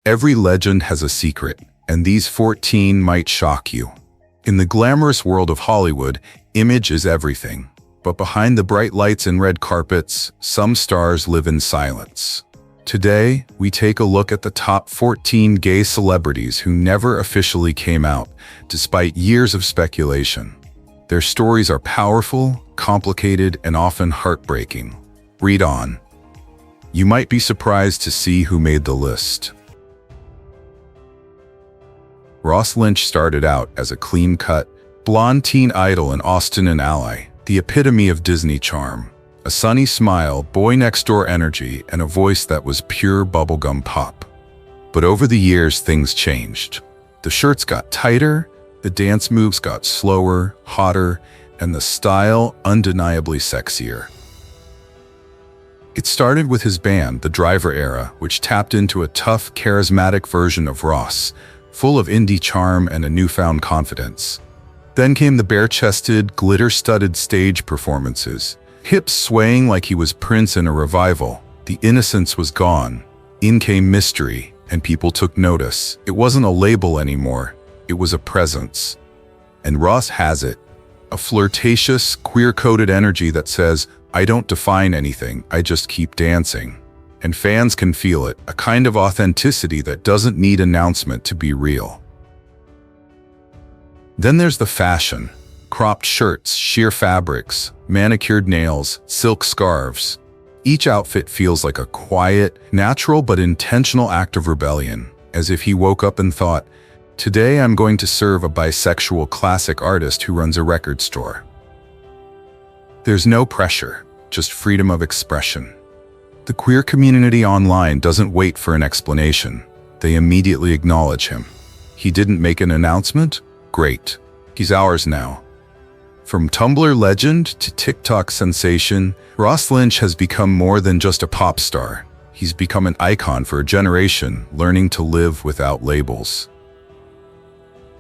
Every legend has a secret, and these 14 might shock you. In the glamorous world of Hollywood, image is everything. But behind the bright lights and red carpets, some stars live in silence. Today, we take a look at the top 14 gay celebrities who never officially came out, despite years of speculation. Their stories are powerful, complicated, and often heartbreaking. Read on. You might be surprised to see who made the list. Lynch started out as a clean-cut, blonde teen idol in Austin and Ally, the epitome of Disney charm. A sunny smile, boy-next-door energy, and a voice that was pure bubblegum pop. But over the years, things changed. The shirts got tighter, the dance moves got slower, hotter, and the style undeniably sexier. It started with his band, the Driver Era, which tapped into a tough, charismatic version of Ross, full of indie charm and a newfound confidence. Then came the bare-chested, glitter-studded stage performances, hips swaying like he was Prince in a revival. The innocence was gone. In came mystery, and people took notice. It wasn't a label anymore, it was a presence. And Ross has it. A flirtatious, queer-coded energy that says, I don't define anything, I just keep dancing. And fans can feel it, a kind of authenticity that doesn't need announcement to be real. Then there's the fashion. Cropped shirts, sheer fabrics, manicured nails, silk scarves. Each outfit feels like a quiet, natural but intentional act of rebellion, as if he woke up and thought, today I'm going to serve a bisexual classic artist who runs a record store. There's no pressure, just freedom of expression. The queer community online doesn't wait for an explanation. They immediately acknowledge him. He didn't make an announcement? Great. He's ours now. From Tumblr legend to TikTok sensation, Lynch has become more than just a pop star. He's become an icon for a generation learning to live without labels.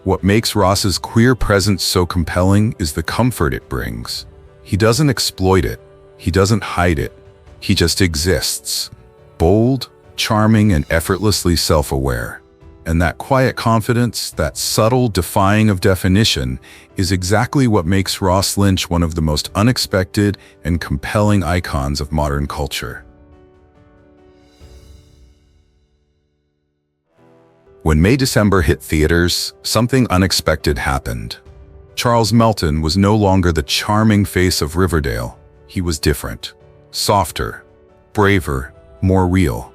What makes Ross's queer presence so compelling is the comfort it brings. He doesn't exploit it. He doesn't hide it. He just exists, bold, charming, and effortlessly self-aware. And that quiet confidence, that subtle defying of definition, is exactly what makes Lynch one of the most unexpected and compelling icons of modern culture. When May-December hit theaters, something unexpected happened. Charles Melton was no longer the charming face of Riverdale. He was different. Softer, braver, more real.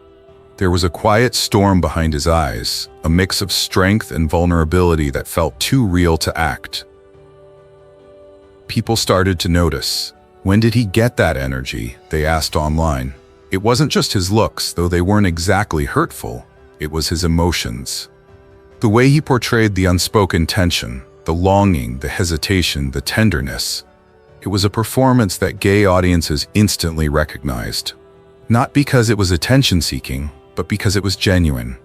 There was a quiet storm behind his eyes, a mix of strength and vulnerability that felt too real to act. People started to notice. When did he get that energy? They asked online. It wasn't just his looks, though they weren't exactly hurtful. It was his emotions. The way he portrayed the unspoken tension, the longing, the hesitation, the tenderness. It was a performance that gay audiences instantly recognized. Not because it was attention-seeking, but because it was genuine.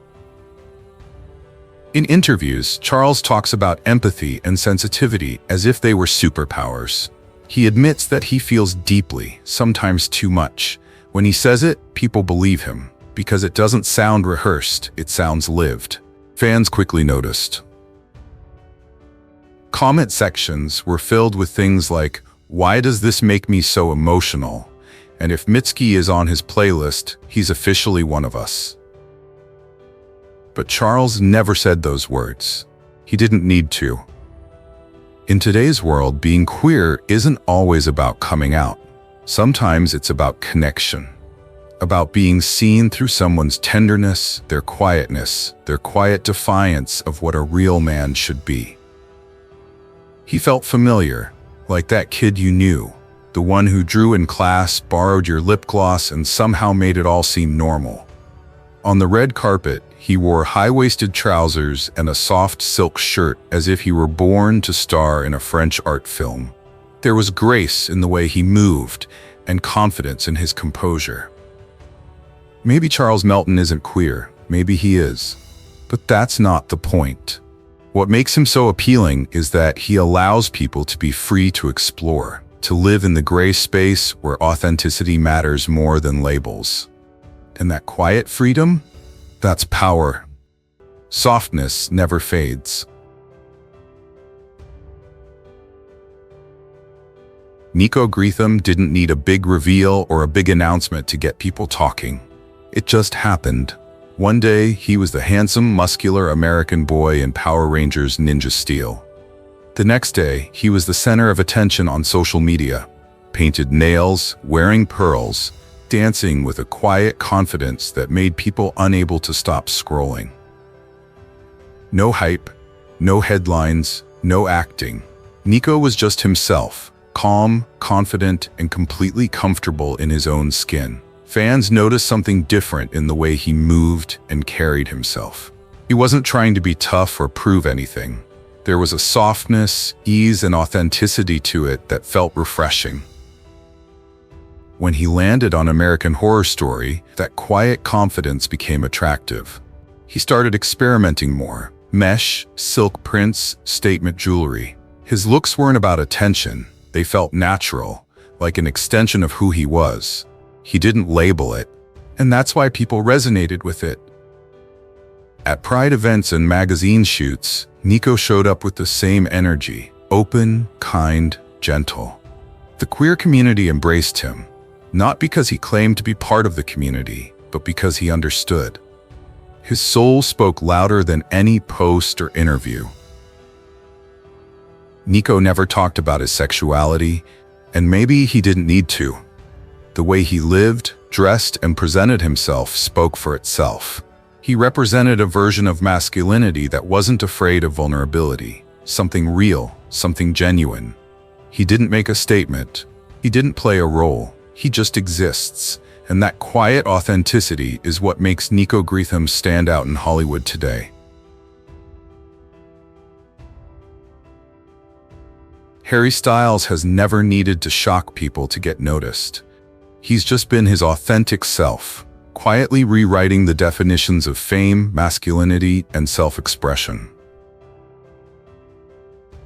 In interviews, Charles talks about empathy and sensitivity as if they were superpowers. He admits that he feels deeply, sometimes too much. When he says it, people believe him, because it doesn't sound rehearsed, it sounds lived. Fans quickly noticed. Comment sections were filled with things like, "Why does this make me so emotional?" And if Mitski is on his playlist, he's officially one of us. But Charles never said those words. He didn't need to. In today's world, being queer isn't always about coming out. Sometimes it's about connection. About being seen through someone's tenderness, their quietness, their quiet defiance of what a real man should be. He felt familiar, like that kid you knew, the one who drew in class, borrowed your lip gloss, and somehow made it all seem normal. On the red carpet, he wore high-waisted trousers and a soft silk shirt as if he were born to star in a French art film. There was grace in the way he moved and confidence in his composure. Maybe Charles Melton isn't queer, maybe he is, but that's not the point. What makes him so appealing is that he allows people to be free to explore, to live in the gray space where authenticity matters more than labels. And that quiet freedom? That's power, Softness never fades. Nico Greetham didn't need a big reveal or a big announcement to get people talking. It just happened. One day, he was the handsome, muscular American boy in Power Rangers Ninja Steel. The next day, he was the center of attention on social media. Painted nails, wearing pearls, dancing with a quiet confidence that made people unable to stop scrolling. No hype, no headlines, no acting. Nico was just himself, calm, confident, and completely comfortable in his own skin. Fans noticed something different in the way he moved and carried himself. He wasn't trying to be tough or prove anything. There was a softness, ease, and authenticity to it that felt refreshing. When he landed on American Horror Story, that quiet confidence became attractive. He started experimenting more. Mesh, silk prints, statement jewelry. His looks weren't about attention. They felt natural, like an extension of who he was. He didn't label it, and that's why people resonated with it. At Pride events and magazine shoots, Nico showed up with the same energy, open, kind, gentle. The queer community embraced him, not because he claimed to be part of the community, but because he understood. His soul spoke louder than any post or interview. Nico never talked about his sexuality, and maybe he didn't need to. The way he lived, dressed, and presented himself spoke for itself. He represented a version of masculinity that wasn't afraid of vulnerability, something real, something genuine. He didn't make a statement. He didn't play a role. He just exists, and that quiet authenticity is what makes Nico Greetham stand out in Hollywood today. Harry Styles has never needed to shock people to get noticed. He's just been his authentic self, quietly rewriting the definitions of fame, masculinity, and self-expression.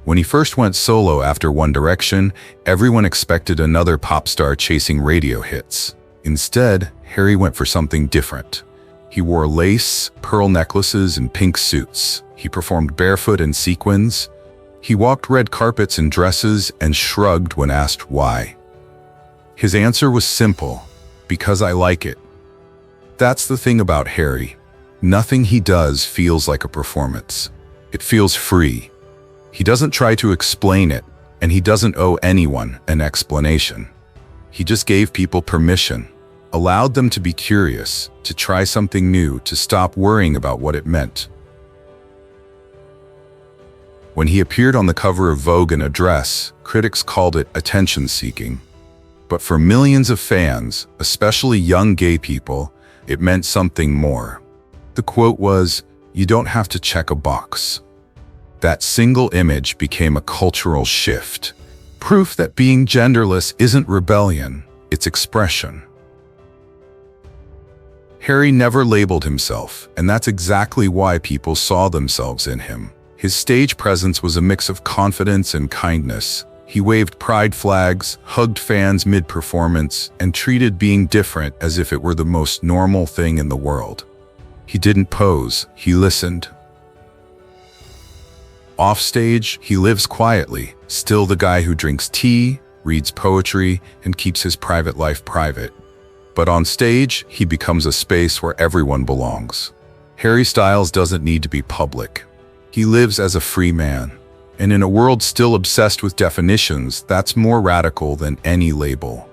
When he first went solo after One Direction, everyone expected another pop star chasing radio hits. Instead, Harry went for something different. He wore lace, pearl necklaces, and pink suits. He performed barefoot in sequins. He walked red carpets in dresses and shrugged when asked why. His answer was simple: because I like it. That's the thing about Harry. Nothing he does feels like a performance. It feels free. He doesn't try to explain it, and he doesn't owe anyone an explanation. He just gave people permission, allowed them to be curious, to try something new, to stop worrying about what it meant. When he appeared on the cover of Vogue in a dress, critics called it attention-seeking. But for millions of fans, especially young gay people, it meant something more. The quote was, "You don't have to check a box." That single image became a cultural shift, proof that being genderless isn't rebellion, it's expression. Harry never labeled himself, and that's exactly why people saw themselves in him. His stage presence was a mix of confidence and kindness. He waved pride flags, hugged fans mid-performance, and treated being different as if it were the most normal thing in the world. He didn't pose, he listened. Offstage, he lives quietly, still the guy who drinks tea, reads poetry, and keeps his private life private. But on stage, he becomes a space where everyone belongs. Harry Styles doesn't need to be public. He lives as a free man. And in a world still obsessed with definitions, that's more radical than any label.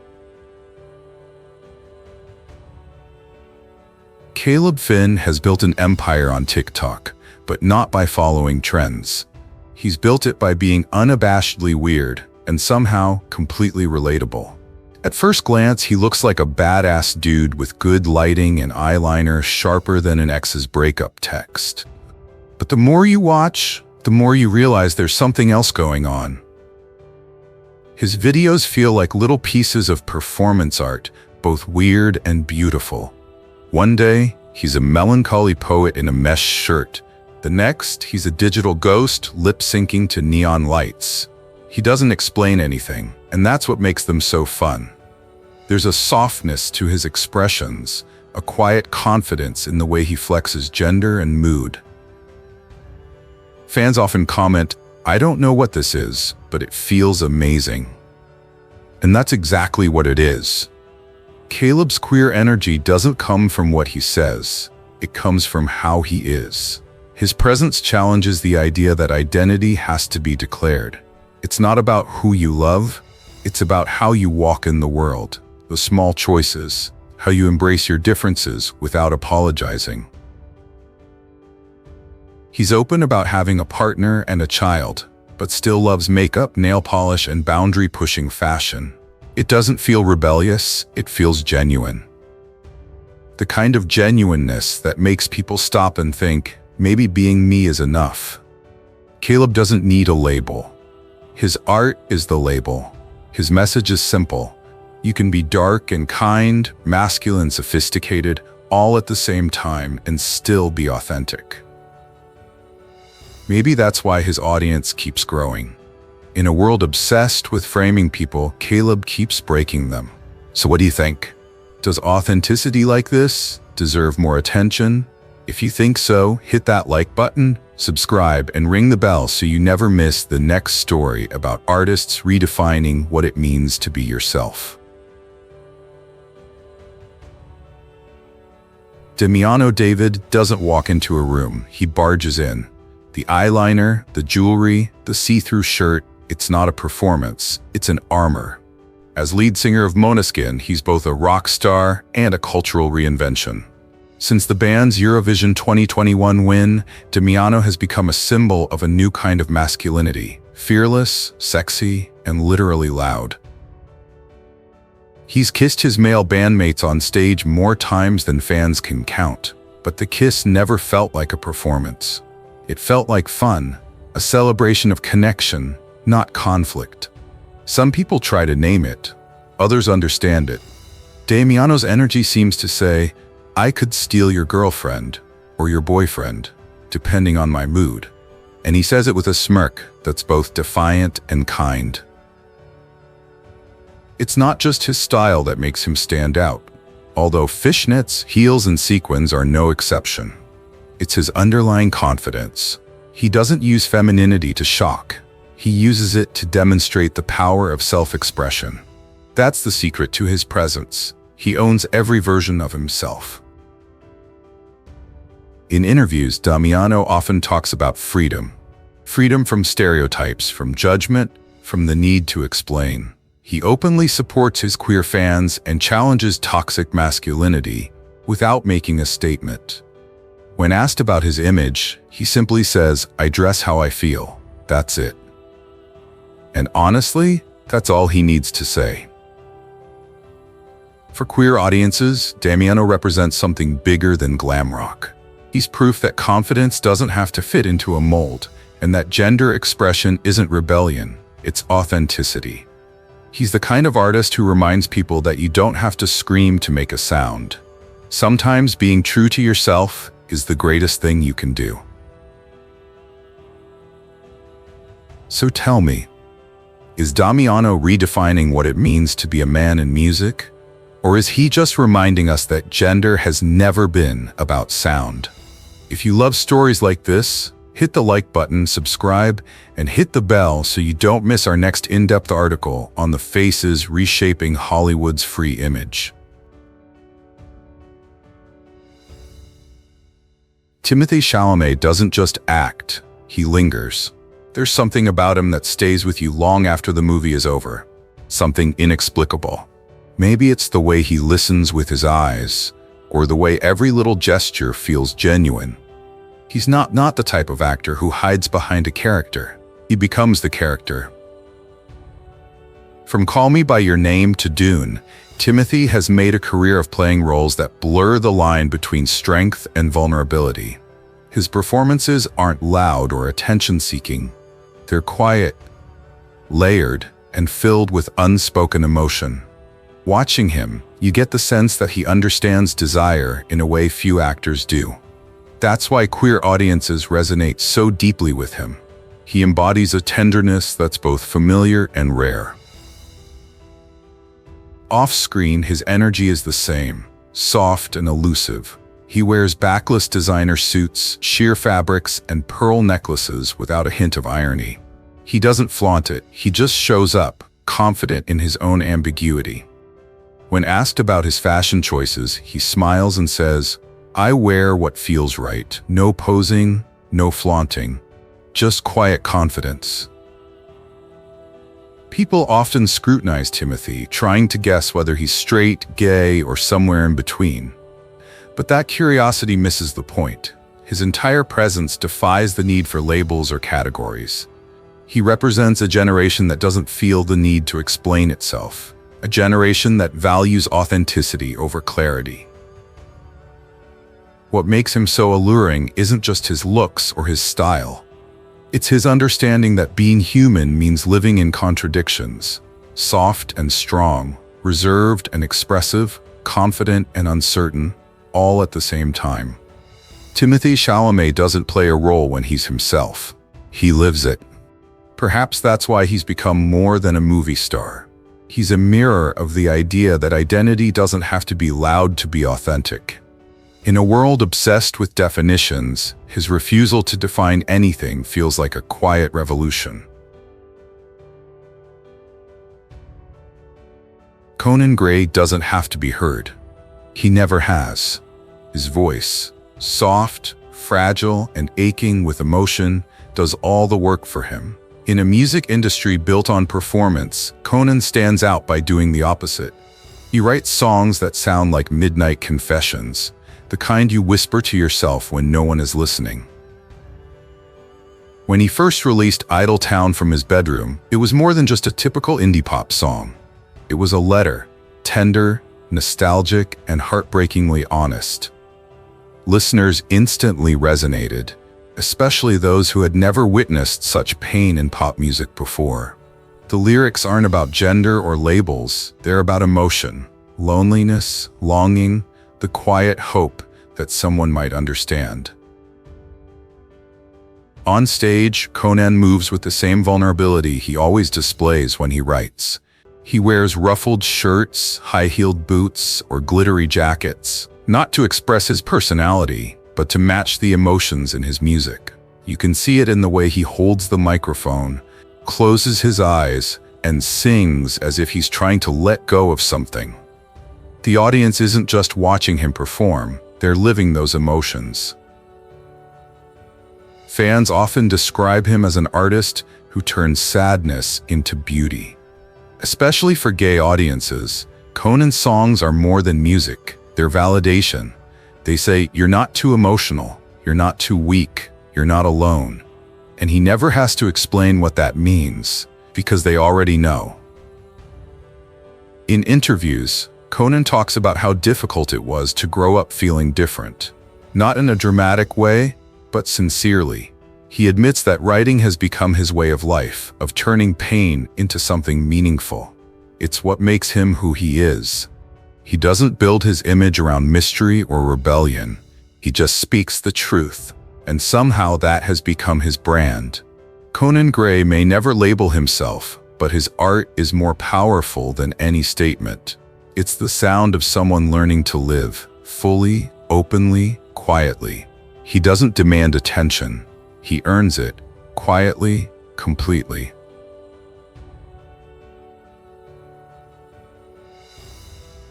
Caleb Finn has built an empire on TikTok, but not by following trends. He's built it by being unabashedly weird and somehow completely relatable. At first glance, he looks like a badass dude with good lighting and eyeliner sharper than an ex's breakup text. But the more you watch, the more you realize there's something else going on. His videos feel like little pieces of performance art, both weird and beautiful. One day, he's a melancholy poet in a mesh shirt. The next, he's a digital ghost lip-syncing to neon lights. He doesn't explain anything, and that's what makes them so fun. There's a softness to his expressions, a quiet confidence in the way he flexes gender and mood. Fans often comment, "I don't know what this is, but it feels amazing." And that's exactly what it is. Caleb's queer energy doesn't come from what he says. It comes from how he is. His presence challenges the idea that identity has to be declared. It's not about who you love, it's about how you walk in the world, the small choices, how you embrace your differences without apologizing. He's open about having a partner and a child, but still loves makeup, nail polish, and boundary-pushing fashion. It doesn't feel rebellious, it feels genuine. The kind of genuineness that makes people stop and think, maybe being me is enough. Caleb doesn't need a label. His art is the label. His message is simple. You can be dark and kind, masculine, sophisticated, all at the same time and still be authentic. Maybe that's why his audience keeps growing. In a world obsessed with framing people, Caleb keeps breaking them. So what do you think? Does authenticity like this deserve more attention? If you think so, hit that like button, subscribe, and ring the bell so you never miss the next story about artists redefining what it means to be yourself. Damiano David doesn't walk into a room, he barges in. The eyeliner, the jewelry, the see-through shirt, it's not a performance, it's an armor. As lead singer of Måneskin, he's both a rock star and a cultural reinvention. Since the band's Eurovision 2021 win, Damiano has become a symbol of a new kind of masculinity, fearless, sexy, and literally loud. He's kissed his male bandmates on stage more times than fans can count, but the kiss never felt like a performance. It felt like fun, a celebration of connection, not conflict. Some people try to name it, others understand it. Damiano's energy seems to say, "I could steal your girlfriend or your boyfriend, depending on my mood." And he says it with a smirk that's both defiant and kind. It's not just his style that makes him stand out, although fishnets, heels, and sequins are no exception. It's his underlying confidence. He doesn't use femininity to shock. He uses it to demonstrate the power of self-expression. That's the secret to his presence. He owns every version of himself. In interviews, Damiano often talks about freedom. Freedom from stereotypes, from judgment, from the need to explain. He openly supports his queer fans and challenges toxic masculinity without making a statement. When asked about his image, he simply says, "I dress how I feel. That's it." And honestly, that's all he needs to say. For queer audiences, Damiano represents something bigger than glam rock. He's proof that confidence doesn't have to fit into a mold, and that gender expression isn't rebellion, it's authenticity. He's the kind of artist who reminds people that you don't have to scream to make a sound. Sometimes being true to yourself is the greatest thing you can do. So tell me, is Damiano redefining what it means to be a man in music? Or is he just reminding us that gender has never been about sound? If you love stories like this, hit the like button, subscribe, and hit the bell so you don't miss our next in-depth article on the faces reshaping Hollywood's free image. Timothée Chalamet doesn't just act, he lingers. There's something about him that stays with you long after the movie is over. Something inexplicable. Maybe it's the way he listens with his eyes, or the way every little gesture feels genuine. He's not the type of actor who hides behind a character. He becomes the character. From Call Me By Your Name to Dune, Timothée has made a career of playing roles that blur the line between strength and vulnerability. His performances aren't loud or attention-seeking. They're quiet, layered, and filled with unspoken emotion. Watching him, you get the sense that he understands desire in a way few actors do. That's why queer audiences resonate so deeply with him. He embodies a tenderness that's both familiar and rare. Off-screen, his energy is the same, soft and elusive. He wears backless designer suits, sheer fabrics, and pearl necklaces without a hint of irony. He doesn't flaunt it, he just shows up, confident in his own ambiguity. When asked about his fashion choices, he smiles and says, "I wear what feels right. No posing, no flaunting. Just quiet confidence." People often scrutinize Timothée, trying to guess whether he's straight, gay, or somewhere in between. But that curiosity misses the point. His entire presence defies the need for labels or categories. He represents a generation that doesn't feel the need to explain itself, a generation that values authenticity over clarity. What makes him so alluring isn't just his looks or his style. It's his understanding that being human means living in contradictions, soft and strong, reserved and expressive, confident and uncertain, all at the same time. Timothée Chalamet doesn't play a role when he's himself. He lives it. Perhaps that's why he's become more than a movie star. He's a mirror of the idea that identity doesn't have to be loud to be authentic. In a world obsessed with definitions, his refusal to define anything feels like a quiet revolution. Conan Gray doesn't have to be heard. He never has. His voice, soft, fragile, and aching with emotion, does all the work for him. In a music industry built on performance, Conan stands out by doing the opposite. He writes songs that sound like midnight confessions, the kind you whisper to yourself when no one is listening. When he first released Idle Town from his bedroom, it was more than just a typical indie pop song. It was a letter, tender, nostalgic, and heartbreakingly honest. Listeners instantly resonated, especially those who had never witnessed such pain in pop music before. The lyrics aren't about gender or labels, they're about emotion, loneliness, longing, the quiet hope that someone might understand. On stage, Conan moves with the same vulnerability he always displays when he writes. He wears ruffled shirts, high-heeled boots, or glittery jackets, not to express his personality, but to match the emotions in his music. You can see it in the way he holds the microphone, closes his eyes, and sings as if he's trying to let go of something. The audience isn't just watching him perform, they're living those emotions. Fans often describe him as an artist who turns sadness into beauty. Especially for gay audiences, Conan's songs are more than music, they're validation. They say, "You're not too emotional, you're not too weak, you're not alone." And he never has to explain what that means, because they already know. In interviews, Conan talks about how difficult it was to grow up feeling different. Not in a dramatic way, but sincerely. He admits that writing has become his way of life, of turning pain into something meaningful. It's what makes him who he is. He doesn't build his image around mystery or rebellion. He just speaks the truth, and somehow that has become his brand. Conan Gray may never label himself, but his art is more powerful than any statement. It's the sound of someone learning to live, fully, openly, quietly. He doesn't demand attention. He earns it, quietly, completely.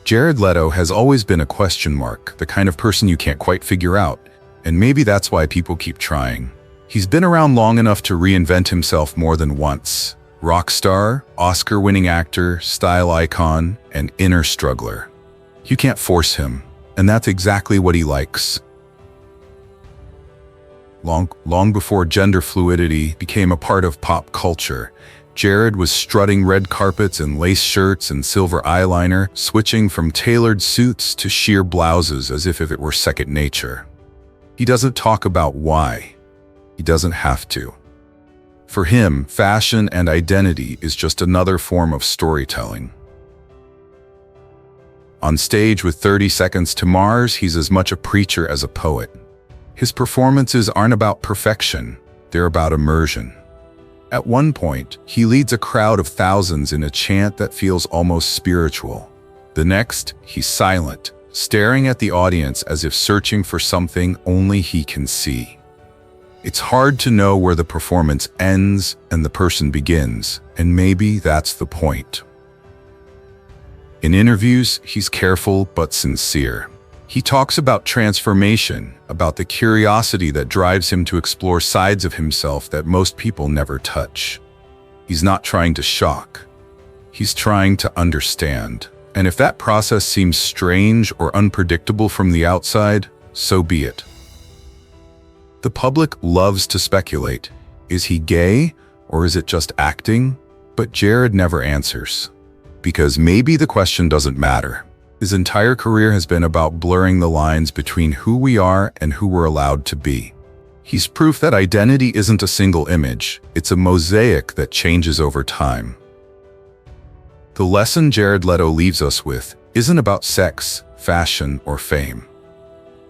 Jared Leto has always been a question mark, the kind of person you can't quite figure out, and maybe that's why people keep trying. He's been around long enough to reinvent himself more than once. Rock star, Oscar-winning actor, style icon, and inner struggler. You can't force him, and that's exactly what he likes. Long before gender fluidity became a part of pop culture, Jared was strutting red carpets and lace shirts and silver eyeliner, switching from tailored suits to sheer blouses as if it were second nature. He doesn't talk about why. He doesn't have to. For him, fashion and identity is just another form of storytelling. On stage with 30 Seconds to Mars, he's as much a preacher as a poet. His performances aren't about perfection, they're about immersion. At one point, he leads a crowd of thousands in a chant that feels almost spiritual. The next, he's silent, staring at the audience as if searching for something only he can see. It's hard to know where the performance ends and the person begins, and maybe that's the point. In interviews, he's careful but sincere. He talks about transformation, about the curiosity that drives him to explore sides of himself that most people never touch. He's not trying to shock. He's trying to understand. And if that process seems strange or unpredictable from the outside, so be it. The public loves to speculate. Is he gay, or is it just acting? But Jared never answers. Because maybe the question doesn't matter. His entire career has been about blurring the lines between who we are and who we're allowed to be. He's proof that identity isn't a single image, it's a mosaic that changes over time. The lesson Jared Leto leaves us with isn't about sex, fashion, or fame.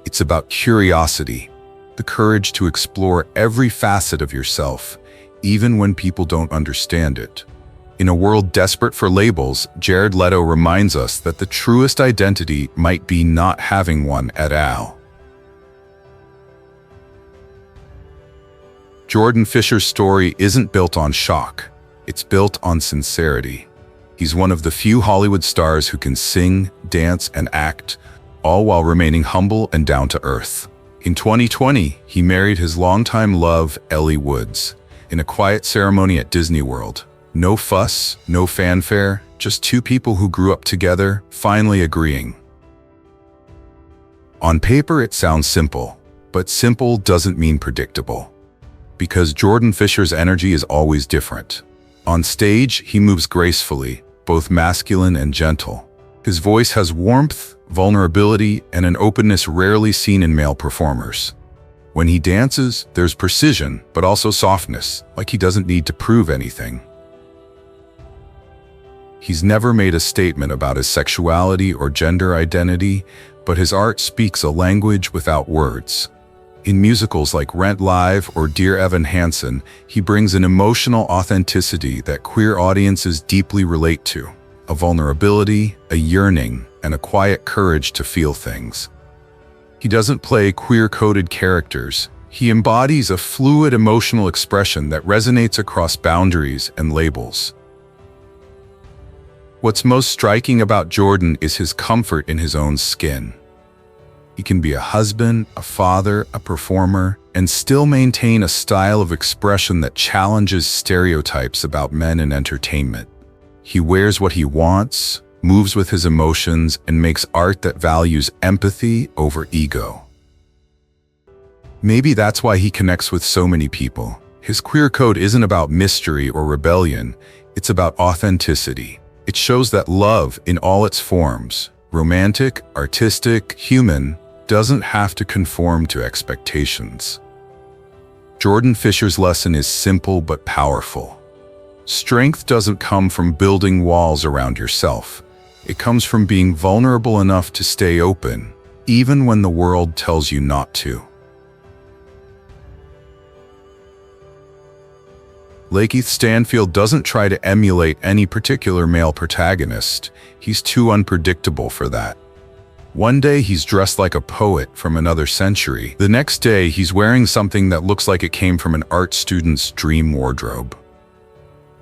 It's about curiosity, the courage to explore every facet of yourself, even when people don't understand it. In a world desperate for labels, Jared Leto reminds us that the truest identity might be not having one at all. Jordan Fisher's story isn't built on shock, it's built on sincerity. He's one of the few Hollywood stars who can sing, dance, and act, all while remaining humble and down to earth. In 2020, he married his longtime love, Ellie Woods, in a quiet ceremony at Disney World. No fuss, no fanfare, just two people who grew up together, finally agreeing. On paper, it sounds simple, but simple doesn't mean predictable. Because Jordan Fisher's energy is always different. On stage, he moves gracefully, both masculine and gentle. His voice has warmth, vulnerability, and an openness rarely seen in male performers. When he dances, there's precision, but also softness, like he doesn't need to prove anything. He's never made a statement about his sexuality or gender identity, but his art speaks a language without words. In musicals like Rent Live or Dear Evan Hansen, he brings an emotional authenticity that queer audiences deeply relate to, a vulnerability, a yearning, and a quiet courage to feel things. He doesn't play queer-coded characters. He embodies a fluid emotional expression that resonates across boundaries and labels. What's most striking about Jordan is his comfort in his own skin. He can be a husband, a father, a performer, and still maintain a style of expression that challenges stereotypes about men in entertainment. He wears what he wants, moves with his emotions, and makes art that values empathy over ego. Maybe that's why he connects with so many people. His queer code isn't about mystery or rebellion, it's about authenticity. It shows that love in all its forms, romantic, artistic, human, doesn't have to conform to expectations. Jordan Fisher's lesson is simple but powerful. Strength doesn't come from building walls around yourself. It comes from being vulnerable enough to stay open, even when the world tells you not to. Lakeith Stanfield doesn't try to emulate any particular male protagonist. He's too unpredictable for that. One day he's dressed like a poet from another century. The next day he's wearing something that looks like it came from an art student's dream wardrobe.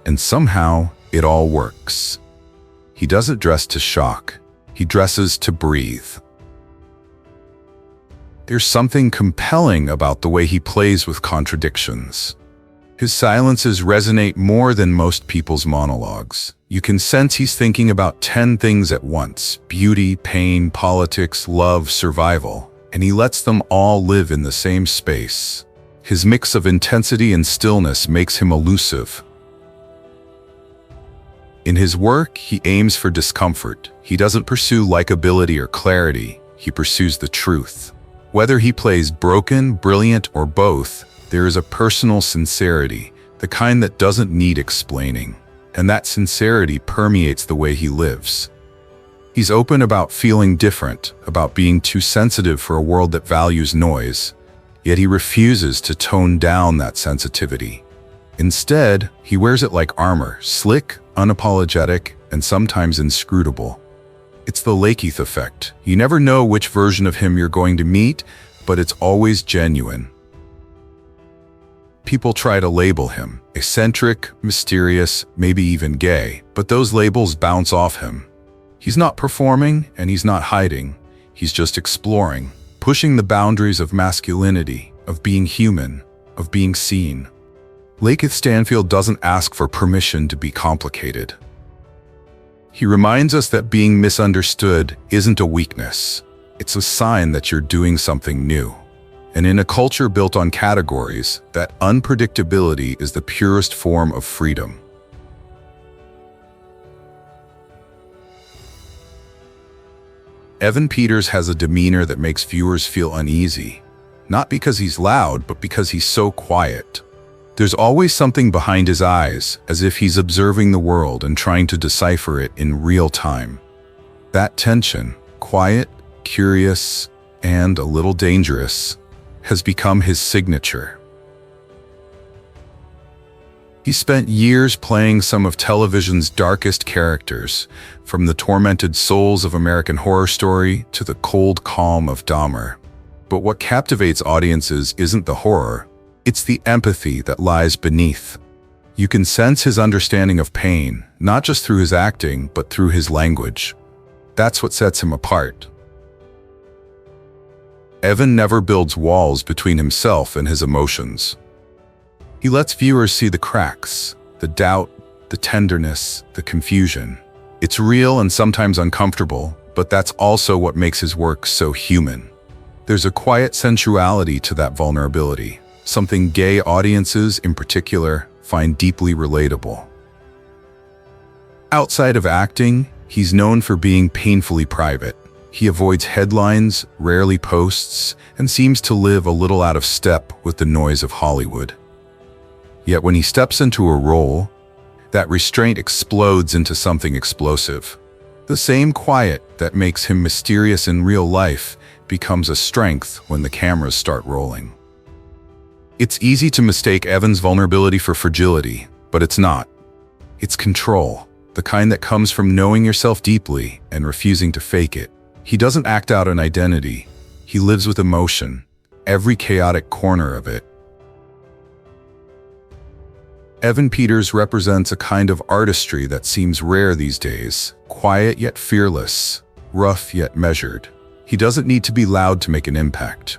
And somehow, it all works. He doesn't dress to shock. He dresses to breathe. There's something compelling about the way he plays with contradictions. His silences resonate more than most people's monologues. You can sense he's thinking about 10 things at once: beauty, pain, politics, love, survival, and he lets them all live in the same space. His mix of intensity and stillness makes him elusive. In his work, he aims for discomfort. He doesn't pursue likability or clarity, he pursues the truth. Whether he plays broken, brilliant, or both, there is a personal sincerity, the kind that doesn't need explaining. And that sincerity permeates the way he lives. He's open about feeling different, about being too sensitive for a world that values noise, yet he refuses to tone down that sensitivity. Instead, he wears it like armor, slick, unapologetic, and sometimes inscrutable. It's the Lakeith effect. You never know which version of him you're going to meet, but it's always genuine. People try to label him eccentric, mysterious, maybe even gay, but those labels bounce off him. He's not performing and he's not hiding. He's just exploring, pushing the boundaries of masculinity, of being human, of being seen. Lakeith Stanfield doesn't ask for permission to be complicated. He reminds us that being misunderstood isn't a weakness. It's a sign that you're doing something new. And in a culture built on categories, that unpredictability is the purest form of freedom. Evan Peters has a demeanor that makes viewers feel uneasy, not because he's loud, but because he's so quiet. There's always something behind his eyes, as if he's observing the world and trying to decipher it in real time. That tension, quiet, curious, and a little dangerous, has become his signature. He spent years playing some of television's darkest characters, from the tormented souls of American Horror Story to the cold calm of Dahmer. But what captivates audiences isn't the horror, it's the empathy that lies beneath. You can sense his understanding of pain, not just through his acting, but through his language. That's what sets him apart. Evan never builds walls between himself and his emotions. He lets viewers see the cracks, the doubt, the tenderness, the confusion. It's real and sometimes uncomfortable, but that's also what makes his work so human. There's a quiet sensuality to that vulnerability, something gay audiences in particular find deeply relatable. Outside of acting, he's known for being painfully private. He avoids headlines, rarely posts, and seems to live a little out of step with the noise of Hollywood. Yet when he steps into a role, that restraint explodes into something explosive. The same quiet that makes him mysterious in real life becomes a strength when the cameras start rolling. It's easy to mistake Evan's vulnerability for fragility, but it's not. It's control, the kind that comes from knowing yourself deeply and refusing to fake it. He doesn't act out an identity. He lives with emotion, every chaotic corner of it. Evan Peters represents a kind of artistry that seems rare these days, quiet yet fearless, rough yet measured. He doesn't need to be loud to make an impact.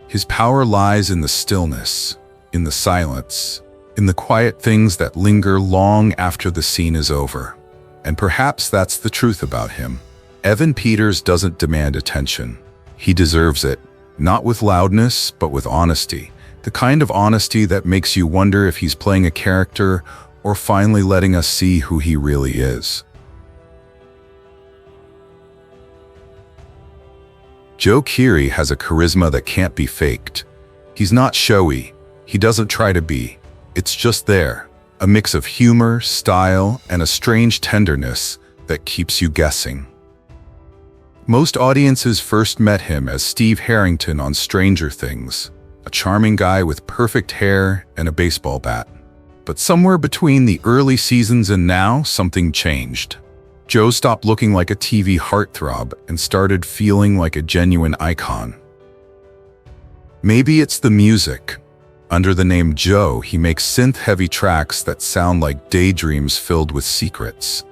His power lies in the stillness, in the silence, in the quiet things that linger long after the scene is over. And perhaps that's the truth about him. Evan Peters doesn't demand attention. He deserves it, not with loudness, but with honesty. The kind of honesty that makes you wonder if he's playing a character or finally letting us see who he really is. Joe Keery has a charisma that can't be faked. He's not showy. He doesn't try to be. It's just there, a mix of humor, style, and a strange tenderness that keeps you guessing. Most audiences first met him as Steve Harrington on Stranger Things, a charming guy with perfect hair and a baseball bat. But somewhere between the early seasons and now, something changed. Joe stopped looking like a TV heartthrob and started feeling like a genuine icon. Maybe it's the music. Under the name Joe, he makes synth-heavy tracks that sound like daydreams filled with secrets.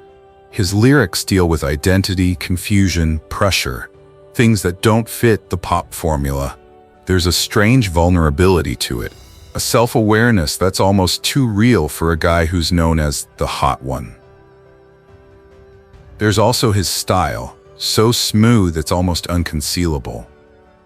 His lyrics deal with identity, confusion, pressure, things that don't fit the pop formula. There's a strange vulnerability to it, a self-awareness that's almost too real for a guy who's known as the hot one. There's also his style, so smooth it's almost unconcealable.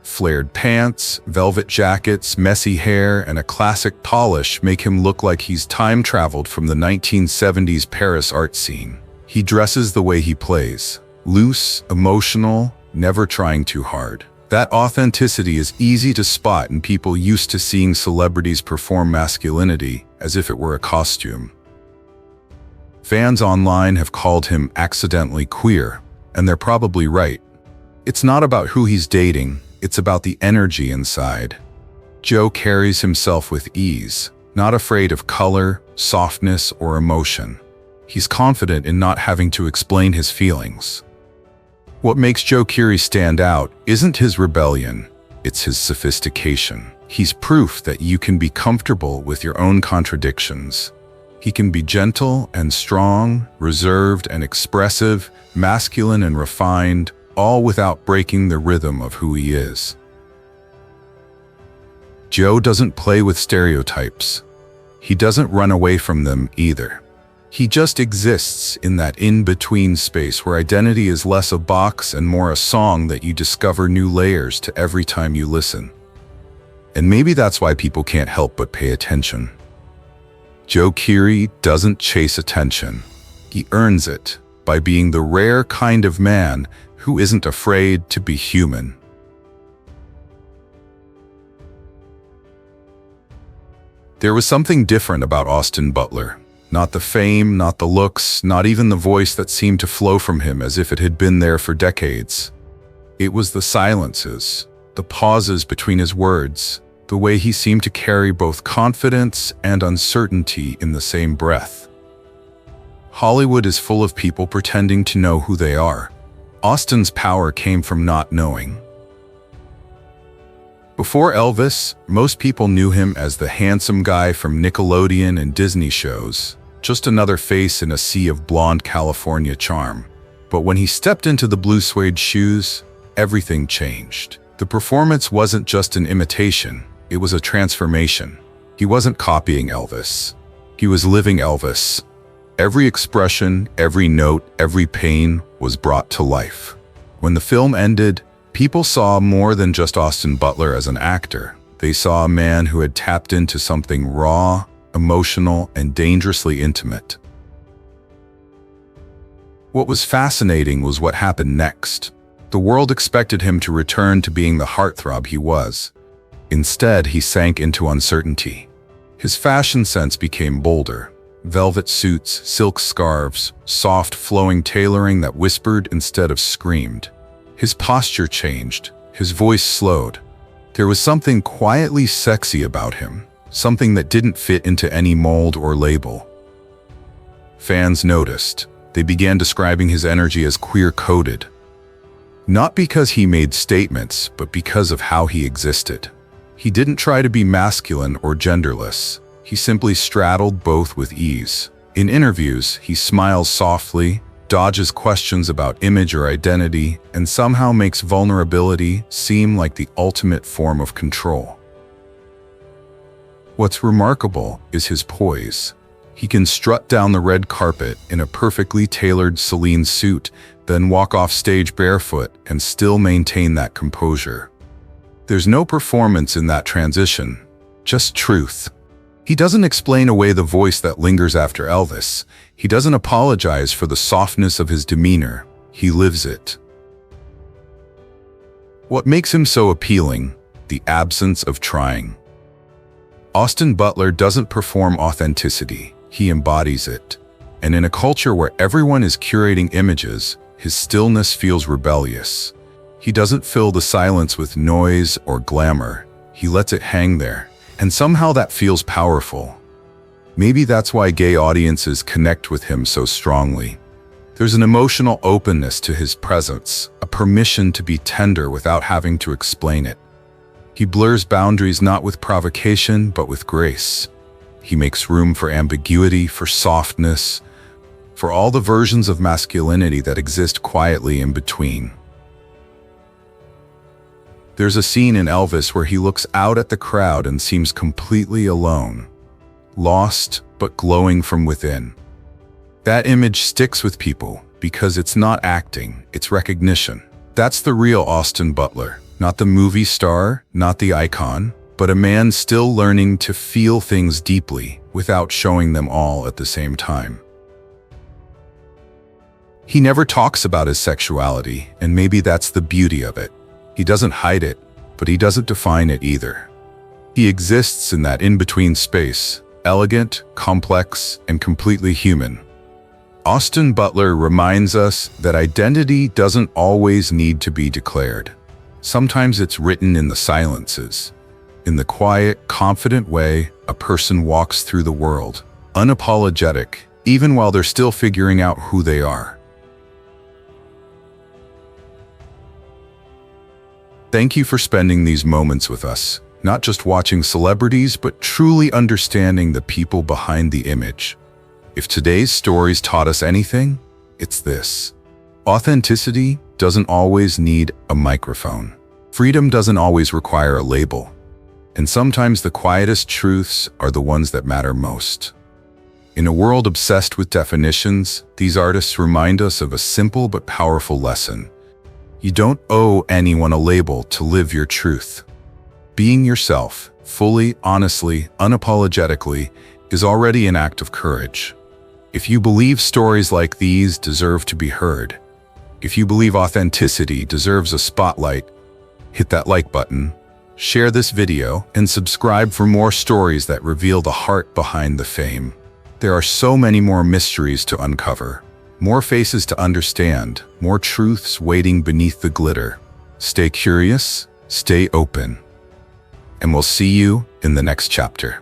Flared pants, velvet jackets, messy hair, and a classic polish make him look like he's time-traveled from the 1970s Paris art scene. He dresses the way he plays, loose, emotional, never trying too hard. That authenticity is easy to spot in people used to seeing celebrities perform masculinity as if it were a costume. Fans online have called him accidentally queer, and they're probably right. It's not about who he's dating, it's about the energy inside. Joe carries himself with ease, not afraid of color, softness, or emotion. He's confident in not having to explain his feelings. What makes Joe Keery stand out isn't his rebellion, it's his sophistication. He's proof that you can be comfortable with your own contradictions. He can be gentle and strong, reserved and expressive, masculine and refined, all without breaking the rhythm of who he is. Joe doesn't play with stereotypes. He doesn't run away from them either. He just exists in that in-between space where identity is less a box and more a song that you discover new layers to every time you listen. And maybe that's why people can't help but pay attention. Joe Keery doesn't chase attention. He earns it by being the rare kind of man who isn't afraid to be human. There was something different about Austin Butler. Not the fame, not the looks, not even the voice that seemed to flow from him as if it had been there for decades. It was the silences, the pauses between his words, the way he seemed to carry both confidence and uncertainty in the same breath. Hollywood is full of people pretending to know who they are. Austin's power came from not knowing. Before Elvis, most people knew him as the handsome guy from Nickelodeon and Disney shows, just another face in a sea of blonde California charm. But when he stepped into the blue suede shoes, everything changed. The performance wasn't just an imitation, it was a transformation. He wasn't copying Elvis. He was living Elvis. Every expression, every note, every pain was brought to life. When the film ended, people saw more than just Austin Butler as an actor. They saw a man who had tapped into something raw, emotional, and dangerously intimate. What was fascinating was what happened next. The world expected him to return to being the heartthrob he was. Instead, he sank into uncertainty. His fashion sense became bolder. Velvet suits, silk scarves, soft flowing tailoring that whispered instead of screamed. His posture changed, his voice slowed. There was something quietly sexy about him, something that didn't fit into any mold or label. Fans noticed. They began describing his energy as queer-coded. Not because he made statements, but because of how he existed. He didn't try to be masculine or genderless. He simply straddled both with ease. In interviews, he smiles softly, dodges questions about image or identity, and somehow makes vulnerability seem like the ultimate form of control. What's remarkable is his poise. He can strut down the red carpet in a perfectly tailored Celine suit, then walk off stage barefoot and still maintain that composure. There's no performance in that transition, just truth. He doesn't explain away the voice that lingers after Elvis. He doesn't apologize for the softness of his demeanor. He lives it. What makes him so appealing? The absence of trying. Austin Butler doesn't perform authenticity. He embodies it. And in a culture where everyone is curating images, his stillness feels rebellious. He doesn't fill the silence with noise or glamour. He lets it hang there. And somehow that feels powerful. Maybe that's why gay audiences connect with him so strongly. There's an emotional openness to his presence, a permission to be tender without having to explain it. He blurs boundaries not with provocation, but with grace. He makes room for ambiguity, for softness, for all the versions of masculinity that exist quietly in between. There's a scene in Elvis where he looks out at the crowd and seems completely alone, lost but glowing from within. That image sticks with people because it's not acting, it's recognition. That's the real Austin Butler, not the movie star, not the icon, but a man still learning to feel things deeply without showing them all at the same time. He never talks about his sexuality, and maybe that's the beauty of it. He doesn't hide it, but he doesn't define it either. He exists in that in-between space, elegant, complex, and completely human. Austin Butler reminds us that identity doesn't always need to be declared. Sometimes it's written in the silences. In the quiet, confident way a person walks through the world, unapologetic, even while they're still figuring out who they are. Thank you for spending these moments with us, not just watching celebrities, but truly understanding the people behind the image. If today's stories taught us anything, it's this. Authenticity doesn't always need a microphone. Freedom doesn't always require a label. And sometimes the quietest truths are the ones that matter most. In a world obsessed with definitions, these artists remind us of a simple but powerful lesson. You don't owe anyone a label to live your truth. Being yourself, fully, honestly, unapologetically, is already an act of courage. If you believe stories like these deserve to be heard, if you believe authenticity deserves a spotlight, hit that like button, share this video, and subscribe for more stories that reveal the heart behind the fame. There are so many more mysteries to uncover, more faces to understand, more truths waiting beneath the glitter. Stay curious, stay open, and we'll see you in the next chapter.